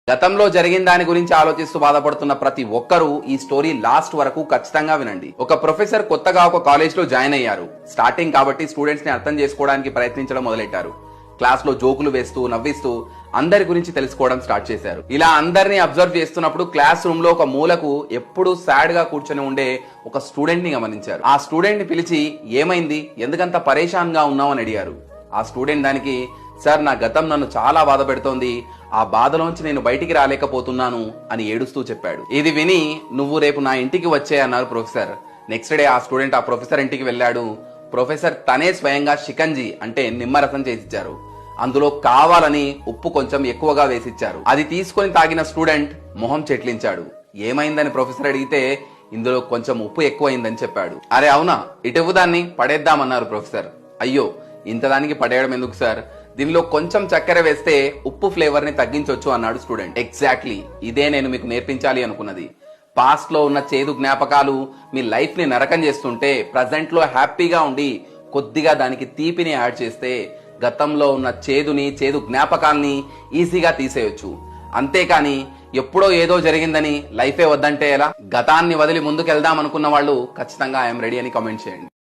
గతంలో జరిగిన దాని గురించి ఆలోచిస్తూ బాధపడుతున్న ప్రతి ఒక్కరూ ఈ స్టోరీ లాస్ట్ వరకు ఖచ్చితంగా వినండి. ఒక ప్రొఫెసర్ కొత్తగా ఒక కాలేజ్ లో జాయిన్ అయ్యారు. స్టార్టింగ్ కాబట్టి స్టూడెంట్స్ ని అర్థం చేసుకోవడానికి ప్రయత్నించడం మొదలెట్టారు. క్లాస్ లో జోకులు వేస్తూ నవ్విస్తూ అందరి గురించి తెలుసుకోవడం స్టార్ట్ చేశారు. ఇలా అందరినీ అబ్జర్వ్ చేస్తున్నప్పుడు క్లాస్ రూమ్ లో ఒక మూలకు ఎప్పుడు సాడ్ గా కూర్చొని ఉండే ఒక స్టూడెంట్ ని గమనించారు. ఆ స్టూడెంట్ ని పిలిచి ఏమైంది, ఎందుకంత పరేషాన్ గా ఉన్నావు అని అడిగారు. ఆ స్టూడెంట్ దానికి, సార్ నా గతం నన్ను చాలా బాధ పెడుతోంది, ఆ బాధలోంచి నేను బయటికి రాలేకపోతున్నాను అని ఏడుస్తూ చెప్పాడు. ఇది విని నువ్వు రేపు నా ఇంటికి వచ్చే అన్నారు ప్రొఫెసర్. నెక్స్ట్ డే ఆ స్టూడెంట్ ఆ ప్రొఫెసర్ ఇంటికి వెళ్ళాడు. ప్రొఫెసర్ తనే స్వయంగా షికంజీ అంటే నిమ్మరసం చేసిచ్చారు. అందులో కావాలని ఉప్పు కొంచెం ఎక్కువగా వేసిచ్చారు. అది తీసుకొని తాగిన స్టూడెంట్ మొహం చెట్లించాడు. ఏమైందని ప్రొఫెసర్ అడిగితే ఇందులో కొంచెం ఉప్పు ఎక్కువైందని చెప్పాడు. అరే అవునా, ఇటువు దాన్ని పడేద్దామన్నారు ప్రొఫెసర్. అయ్యో ఇంత దానికి పడేయడం ఎందుకు సార్, దీనిలో కొంచెం చక్కెర వేస్తే ఉప్పు ఫ్లేవర్ ని తగ్గించొచ్చు అన్నాడు స్టూడెంట్. ఎగ్జాక్ట్లీ ఇదే నేను మీకు నేర్పించాలి అనుకున్నది. పాస్ట్ లో ఉన్న చేదు జ్ఞాపకాలు మీ లైఫ్ ని నరకం చేస్తుంటే ప్రజెంట్ లో హ్యాపీగా ఉండి కొద్దిగా దానికి తీపిని యాడ్ చేస్తే గతంలో ఉన్న చేదు జ్ఞాపకాల్ని ఈజీగా తీసేయొచ్చు. అంతేకాని ఎప్పుడో ఏదో జరిగిందని లైఫే వద్దంటే ఎలా? గతాన్ని వదిలి ముందుకెళ్దాం అనుకున్న వాళ్ళు ఖచ్చితంగా ఐఎమ్ రెడీ అని కామెంట్ చేయండి.